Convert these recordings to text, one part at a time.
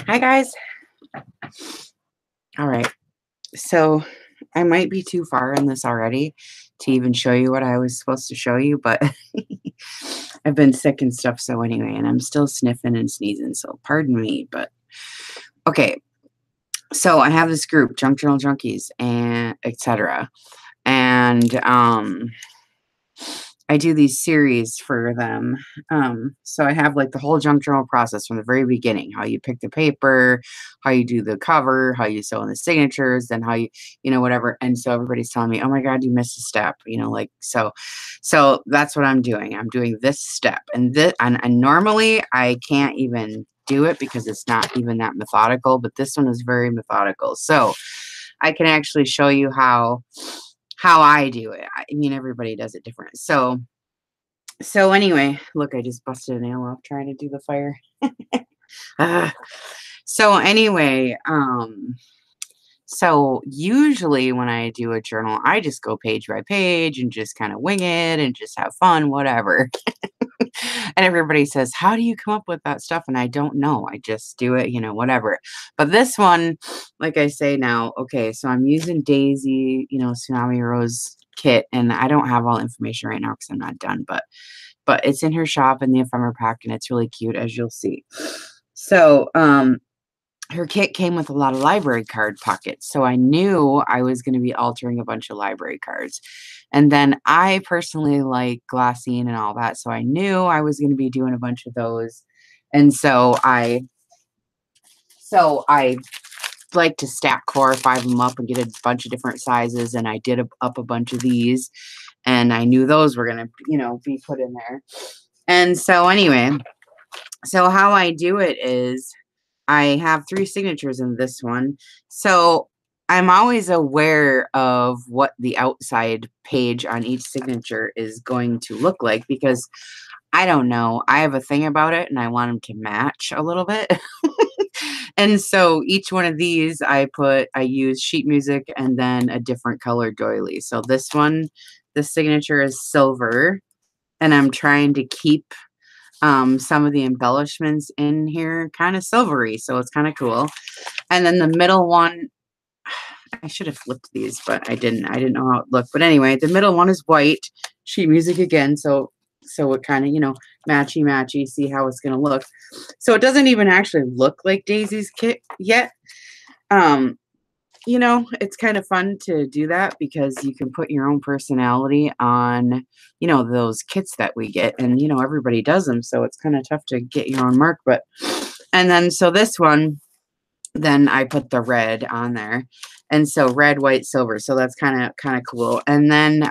Hi, guys. All right. So I might be too far in this already to even show you what I was supposed to show you, but I've been sick and stuff. So, anyway, and I'm still sniffing and sneezing. So, pardon me. But okay. So, I have this group, Junk Journal Junkies, and etc. And I do these series for them. So I have like the whole junk journal process from the very beginning, how you pick the paper, how you do the cover, how you sew in the signatures, then how you whatever. And so everybody's telling me, oh my God, you missed a step, like, so that's what I'm doing. I'm doing this step and normally I can't even do it because it's not even that methodical, but this one is very methodical. So I can actually show you how I do it. I mean, everybody does it different. So anyway, look, I just busted a nail off trying to do the fire. Ah. So anyway, so usually when I do a journal, I just go page by page and just kind of wing it and just have fun, whatever. And everybody says, how do you come up with that stuff? And I don't know. I just do it, whatever. But this one, like I say now, okay, so I'm using Daisy, Tsunami Rose kit, and I don't have all the information right now because I'm not done, but it's in her shop in the ephemera pack, and it's really cute, as you'll see. So, her kit came with a lot of library card pockets, so I knew I was going to be altering a bunch of library cards. And then I personally like glassine and all that, so I knew I was going to be doing a bunch of those. And so I like to stack 4 or 5 of them up and get a bunch of different sizes, and I did up a bunch of these, and I knew those were going to, be put in there. And so anyway, so how I do it is I have 3 signatures in this one. So I'm always aware of what the outside page on each signature is going to look like because I don't know. I have a thing about it and I want them to match a little bit. And so each one of these I use sheet music and then a different color doily. So this one, the signature is silver, and I'm trying to keep some of the embellishments in here kind of silvery, so it's kind of cool. And then the middle one, I should have flipped these, but I didn't know how it looked. But anyway, the middle one is white, sheet music again, so it kind of, matchy matchy, see how it's gonna look. So it doesn't even actually look like Daisy's kit yet. It's kind of fun to do that because you can put your own personality on, those kits that we get, and everybody does them, so it's kind of tough to get your own mark. And then so this one, then I put the red on there, and so red, white, silver, so that's kind of cool. And then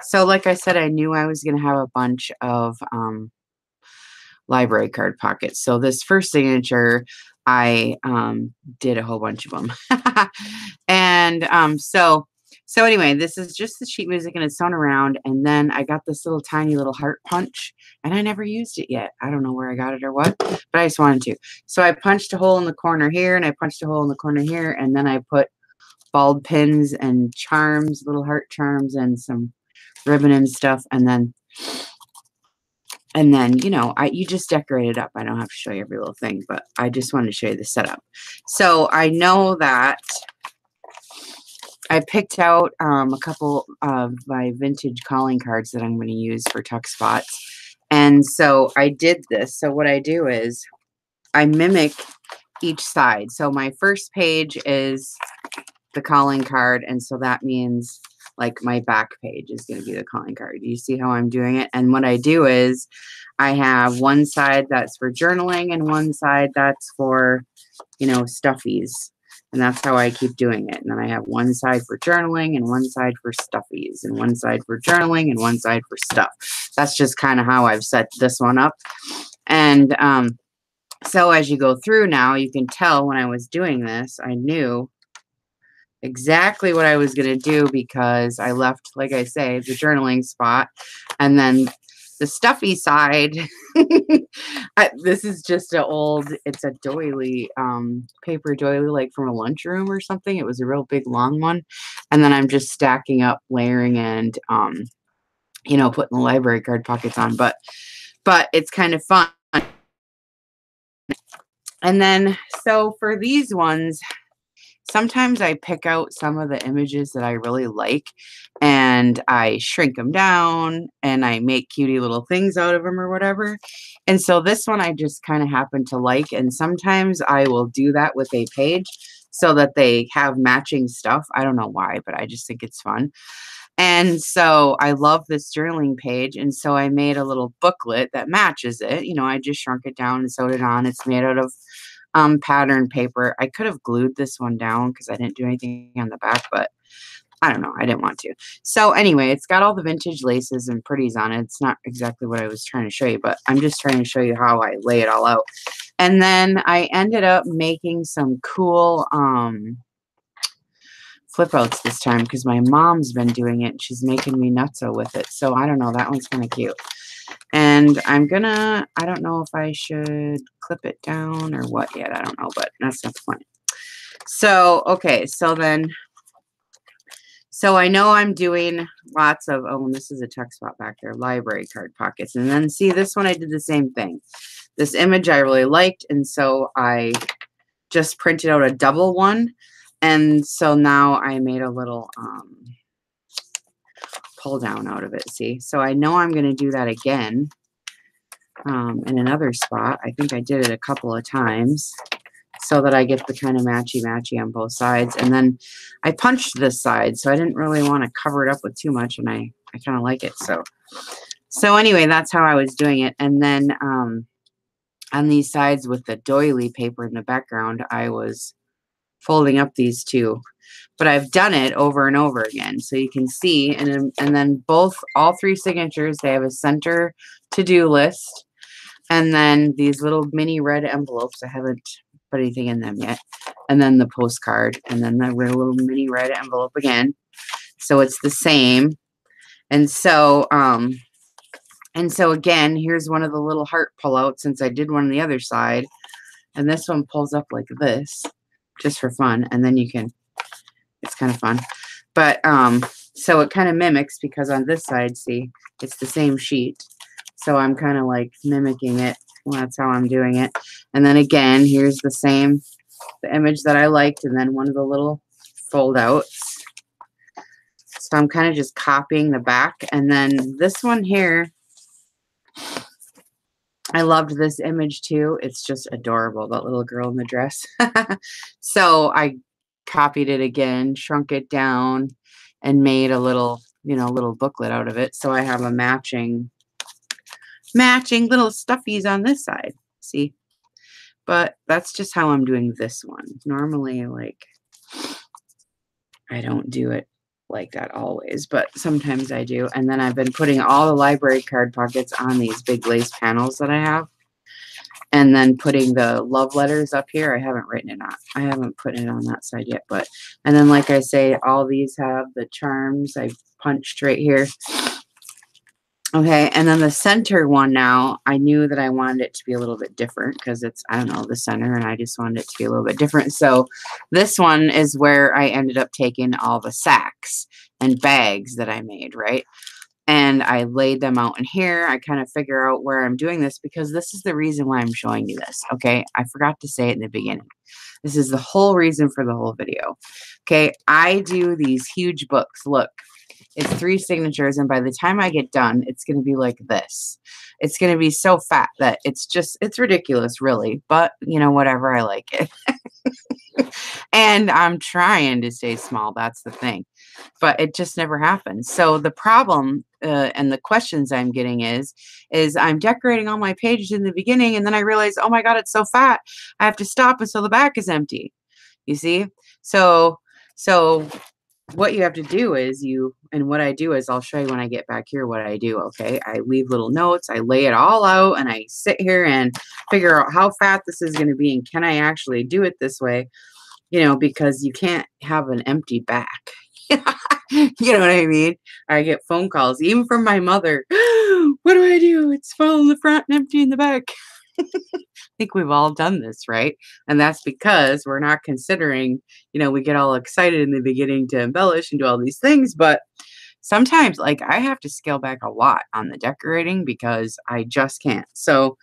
so like I said, I knew I was gonna have a bunch of library card pockets. So this first signature, I did a whole bunch of them. And so anyway, this is just the sheet music and it's sewn around. And then I got this little tiny little heart punch, and I never used it yet. I don't know where I got it or what, but I just wanted to. So I punched a hole in the corner here, and I punched a hole in the corner here, and then I put bulb pins and charms, little heart charms, and some ribbon and stuff, and then you just decorate it up. I don't have to show you every little thing, but I just wanted to show you the setup. So I know that I picked out a couple of my vintage calling cards that I'm going to use for tuck spots. And so I did this. So what I do is I mimic each side. So my first page is the calling card, and so that means like my back page is going to be the calling card. You see how I'm doing it? And what I do is I have one side that's for journaling and one side that's for, stuffies. And that's how I keep doing it. And then I have one side for journaling and one side for stuffies and one side for journaling and one side for stuff. That's just kind of how I've set this one up. And so as you go through now, you can tell when I was doing this, I knew exactly what I was going to do because I left, like I say, the journaling spot, and then the stuffy side. This is just it's a doily, paper doily, like from a lunchroom or something. It was a real big long one. And then I'm just stacking up, layering, and, putting the library card pockets on, but it's kind of fun. And then, so for these ones, sometimes I pick out some of the images that I really like and I shrink them down and I make cutie little things out of them or whatever. And so this one I just kind of happen to like. And sometimes I will do that with a page so that they have matching stuff. I don't know why, but I just think it's fun. And so I love this journaling page. And so I made a little booklet that matches it. You know, I just shrunk it down and sewed it on. It's made out of pattern paper. I could have glued this one down because I didn't do anything on the back, but I don't know. I didn't want to. So anyway, it's got all the vintage laces and pretties on it. It's not exactly what I was trying to show you, but I'm just trying to show you how I lay it all out. And then I ended up making some cool flip outs this time because my mom's been doing it and she's making me nutso with it. So I don't know. That one's kind of cute. And I don't know if I should clip it down or what yet. I don't know, but that's not the point. So, okay. So I know I'm doing lots of, oh, and this is a tuck spot back there, library card pockets. And then see this one, I did the same thing. This image I really liked. And so I just printed out a double one. And so now I made a little, pull down out of it, see? So I know I'm going to do that again in another spot. I think I did it a couple of times so that I get the kind of matchy-matchy on both sides. And then I punched this side, so I didn't really want to cover it up with too much, and I kind of like it. So anyway, that's how I was doing it. And then on these sides with the doily paper in the background, I was folding up these two. But I've done it over and over again. So you can see, and then all three signatures, they have a center to-do list. And then these little mini red envelopes. I haven't put anything in them yet. And then the postcard. And then the little mini red envelope again. So it's the same. And so again, here's one of the little heart pullouts since I did one on the other side. And this one pulls up like this, just for fun. And then you can, it's kind of fun. But so it kind of mimics, because on this side, see, it's the same sheet. So I'm kind of like mimicking it. Well, that's how I'm doing it. And then again, here's the image that I liked, and then one of the little fold outs. So I'm kind of just copying the back. And then this one here, I loved this image too. It's just adorable, that little girl in the dress. So I copied it again, shrunk it down, and made a little, little booklet out of it. So I have a matching little stuffies on this side. See? But that's just how I'm doing this one. Normally, like, I don't do it like that always, but sometimes I do. And then I've been putting all the library card pockets on these big lace panels that I have. And then putting the love letters up here. I haven't written it on. I haven't put it on that side yet. And then, like I say, all these have the charms. I punched right here. Okay, and then the center one now, I knew that I wanted it to be a little bit different because it's, I don't know, the center, and I just wanted it to be a little bit different. So this one is where I ended up taking all the sacks and bags that I made, right? And I laid them out in here. I kind of figure out where I'm doing this because this is the reason why I'm showing you this, okay? I forgot to say it in the beginning. This is the whole reason for the whole video. Okay, I do these huge books. Look. It's 3 signatures, and by the time I get done, it's going to be like this. It's going to be so fat that it's ridiculous, really. But, whatever, I like it. And I'm trying to stay small. That's the thing. But it just never happens. So the problem and the questions I'm getting is I'm decorating all my pages in the beginning, and then I realize, oh, my God, it's so fat. I have to stop until the back is empty. You see? So what you have to do is and what I do is I'll show you when I get back here what I do, okay? I leave little notes, I lay it all out, and I sit here and figure out how fat this is going to be, and can I actually do it this way, because you can't have an empty back. You know what I mean? I get phone calls, even from my mother. What do I do? It's full in the front and empty in the back. I think we've all done this, right? And that's because we're not considering, we get all excited in the beginning to embellish and do all these things, but sometimes, like, I have to scale back a lot on the decorating because I just can't. So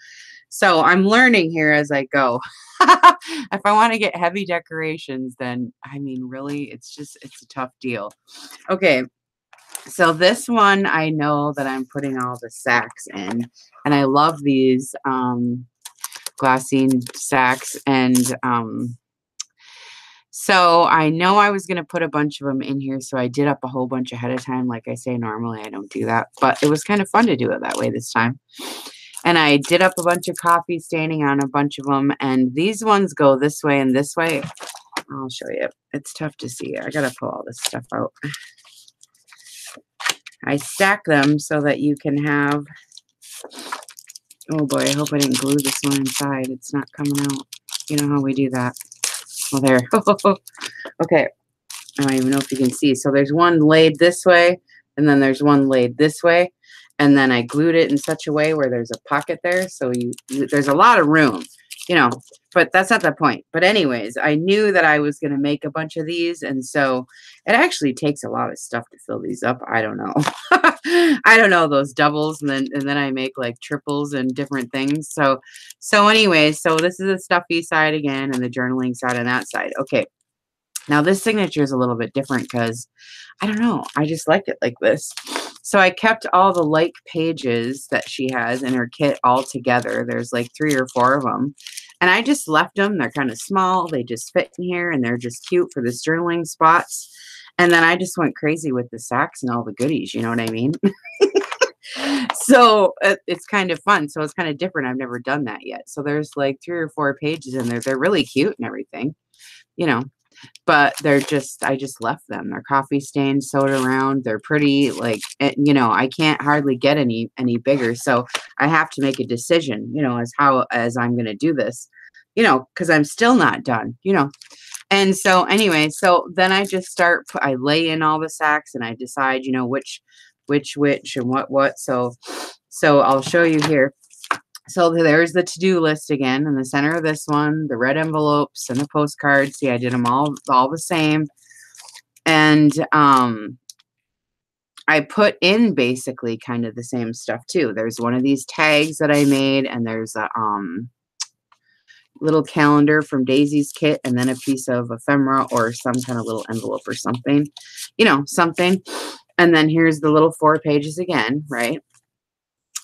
So I'm learning here as I go. If I want to get heavy decorations, then I mean, really, it's a tough deal. Okay, so this one, I know that I'm putting all the sacks in, and I love these glassine sacks, and so I know I was going to put a bunch of them in here, so I did up a whole bunch ahead of time. Like I say, normally I don't do that, but it was kind of fun to do it that way this time. And I did up a bunch of coffee staining on a bunch of them, and these ones go this way and this way. I'll show you. It's tough to see. I got to pull all this stuff out. I stack them so that you can have, oh boy, I hope I didn't glue this one inside. It's not coming out. You know how we do that. Well, there. Okay. I don't even know if you can see. So there's one laid this way, and then there's one laid this way. And then I glued it in such a way where there's a pocket there. So there's a lot of room, you know, but that's not the point. But anyways, I knew that I was going to make a bunch of these. And so it actually takes a lot of stuff to fill these up. I don't know. I don't know, those doubles. And then I make like triples and different things. So anyways, so this is the stuffy side again and the journaling side on that side. Okay. Now this signature is a little bit different because I don't know. I just like it like this. So I kept all the like pages that she has in her kit all together. There's like 3 or 4 of them. And I just left them. They're kind of small. They just fit in here and they're just cute for the journaling spots. And then I just went crazy with the sacks and all the goodies. You know what I mean? So it's kind of fun. So it's kind of different. I've never done that yet. So there's like 3 or 4 pages in there. They're really cute and everything, you know. But they're just, I just left them. They're coffee stained, sewed around. They're pretty, like, you know, I can't hardly get any bigger. So I have to make a decision, you know, as I'm going to do this, you know, because I'm still not done, you know. And so anyway, so then I just I lay in all the sacks and I decide, you know, which and what. So I'll show you here. So there's the to-do list again in the center of this one, the red envelopes and the postcards. See, I did them all the same. And I put in basically kind of the same stuff too. There's one of these tags that I made, and there's a little calendar from Daisy's kit, and then a piece of ephemera or some kind of little envelope or something, you know, something. And then here's the little 4 pages again, right?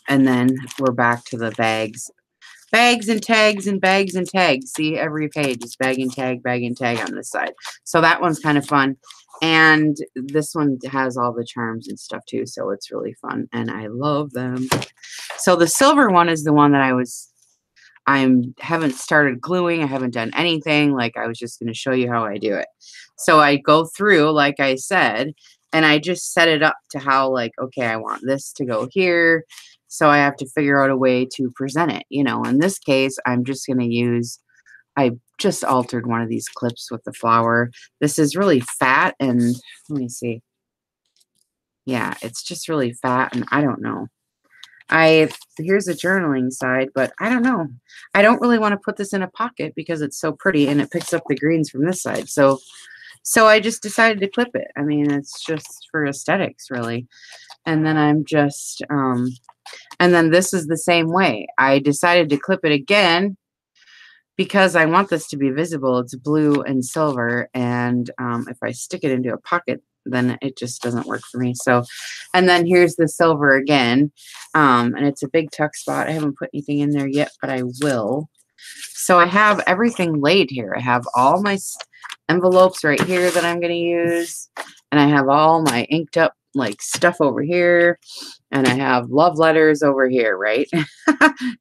And then we're back to the bags and tags and bags and tags. See, every page is bag and tag on this side. So that one's kind of fun. And this one has all the charms and stuff too. So it's really fun. And I love them. So the silver one is the one that I haven't started gluing. I haven't done anything. Like, I was just going to show you how I do it. So I go through, like I said, and I just set it up to how, like, okay, I want this to go here. So I have to figure out a way to present it. You know, in this case, I'm just going to use, I just altered one of these clips with the flower. This is really fat, and let me see. Yeah, it's just really fat, and I don't know. Here's the journaling side, but I don't know. I don't really want to put this in a pocket because it's so pretty and it picks up the greens from this side. So I just decided to clip it. I mean, it's just for aesthetics, really. And then I'm just, and then this is the same way. I decided to clip it again because I want this to be visible. It's blue and silver. And if I stick it into a pocket, then it just doesn't work for me. So, and then here's the silver again. And it's a big tuck spot. I haven't put anything in there yet, but I will. So I have everything laid here. I have all my envelopes right here that I'm going to use. And I have all my inked up like stuff over here. And I have love letters over here, right?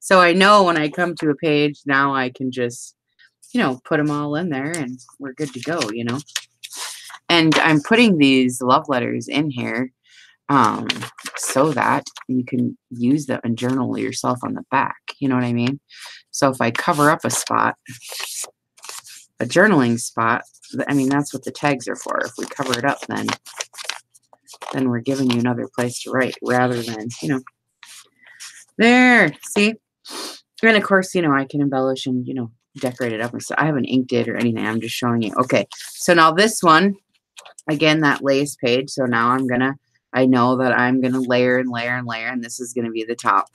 So I know when I come to a page, now I can just, you know, put them all in there and we're good to go, you know. And I'm putting these love letters in here so that you can use them and journal yourself on the back. You know what I mean? So if I cover up a spot, a journaling spot, I mean, that's what the tags are for. If we cover it up, then we're giving you another place to write rather than, you know, there, see? And of course, you know, I can embellish and, you know, decorate it up and stuff. I haven't inked it or anything. I'm just showing you. Okay. So now this one, again, that lace page. So now I'm going to I know that I'm going to layer and layer and layer, and this is going to be the top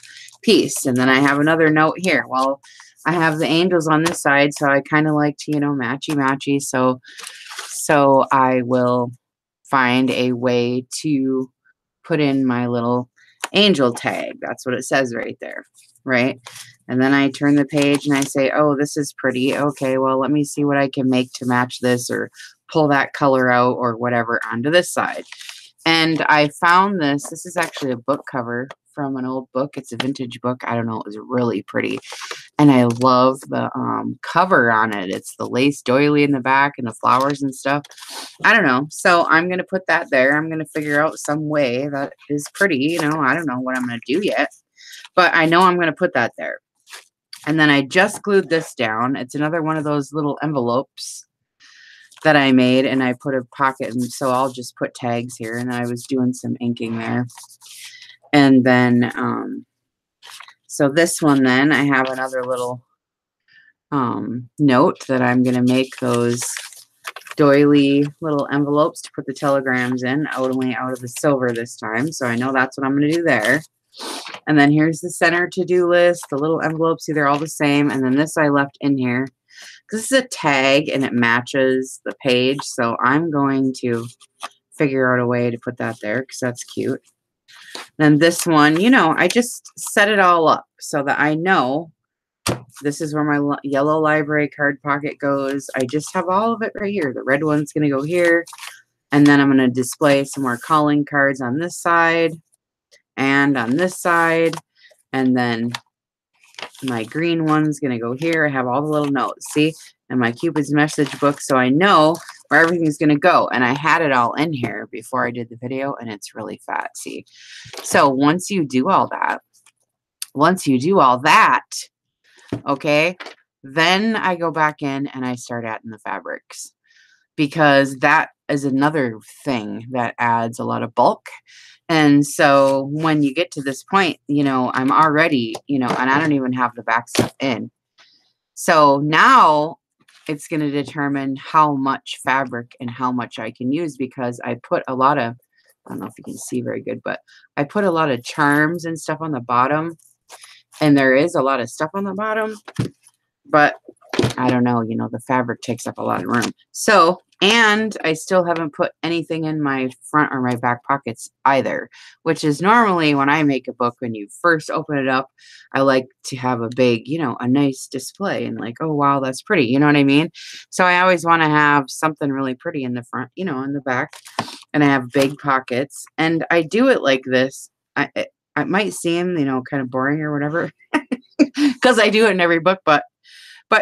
piece. And then I have another note here. Well, I have the angels on this side, so I kind of like to, matchy-matchy. So I will find a way to put in my little angel tag. That's what it says right there, right? And then I turn the page and I say, oh, this is pretty. Okay, well, let me see what I can make to match this, or pull that color out or whatever onto this side. And I found this. This is actually a book cover from an old book. It's a vintage book. I don't know. It was really pretty. And I love the cover on it. It's the lace doily in the back and the flowers and stuff. I don't know. So I'm going to put that there. I'm going to figure out some way that is pretty. I don't know what I'm going to do yet. But I know I'm going to put that there. And then I just glued this down. It's another one of those little envelopes that I made, and I put a pocket, and so I'll just put tags here, and I was doing some inking there. And then so this one, then I have another little note that I'm going to make those doily little envelopes to put the telegrams in, only out of the silver this time. So I know that's what I'm going to do there. And then here's the center to-do list. The little envelopes, they're all the same. And then this I left in here. This is a tag and it matches the page. So I'm going to figure out a way to put that there because that's cute. Then this one, I just set it all up so that I know this is where my yellow library card pocket goes. I just have all of it right here. The red one's going to go here. And then I'm going to display some more calling cards on this side and on this side. And then my green one's going to go here. I have all the little notes, see? And my Cupid's message book, so I know where everything's going to go. And I had it all in here before I did the video, and it's really fat, see? So once you do all that, okay, then I go back in and I start adding the fabrics, because that is another thing that adds a lot of bulk. And so when you get to this point, I'm already, and I don't even have the back stuff in. So now it's going to determine how much fabric and how much I can use, because I put a lot of, I don't know if you can see very good, but I put a lot of charms and stuff on the bottom. And there is a lot of stuff on the bottom, but I don't know, the fabric takes up a lot of room. So, and I still haven't put anything in my front or my back pockets either, which is normally when I make a book, when you first open it up, I like to have a big, a nice display and like, oh, wow, that's pretty. You know what I mean? So I always want to have something really pretty in the front, in the back, and I have big pockets, and I do it like this. It might seem, kind of boring or whatever, because I do it in every book, but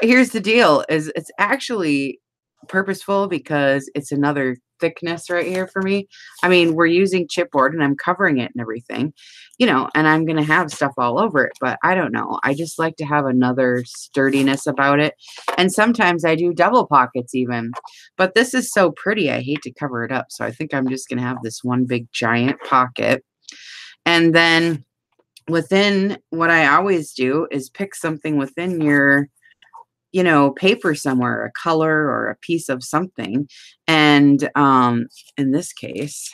here's the deal, is it's actually purposeful because it's another thickness right here for me. I mean, we're using chipboard and I'm covering it and everything, and I'm going to have stuff all over it, but I don't know. I just like to have another sturdiness about it. And sometimes I do double pockets even, but this is so pretty. I hate to cover it up. So I think I'm just going to have this one big giant pocket. And then within, what I always do is pick something within your paper somewhere, a color or a piece of something. And in this case,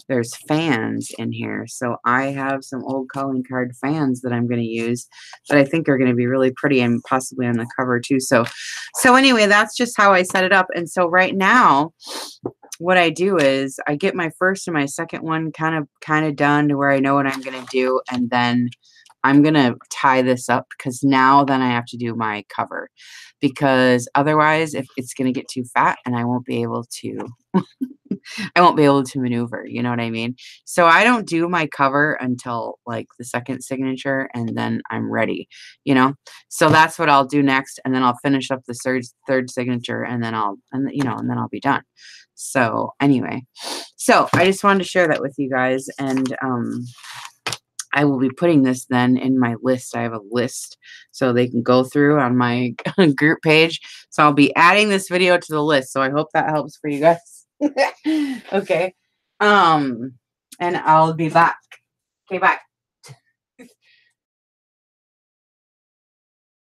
there's fans in here. So I have some old calling card fans that I'm going to use that I think are going to be really pretty and possibly on the cover too. So anyway, that's just how I set it up. And so right now, what I do is I get my first and my second one kind of done to where I know what I'm going to do. And then I'm going to tie this up, because now then I have to do my cover, because otherwise if it's going to get too fat and I won't be able to maneuver, you know what I mean? So I don't do my cover until like the second signature, and then I'm ready, so that's what I'll do next. And then I'll finish up the third signature, and then I'll be done. So anyway, so I just wanted to share that with you guys. And I will be putting this then in my list. I have a list so they can go through on my group page. So I'll be adding this video to the list. So I hope that helps for you guys. Okay. And I'll be back. Okay, bye.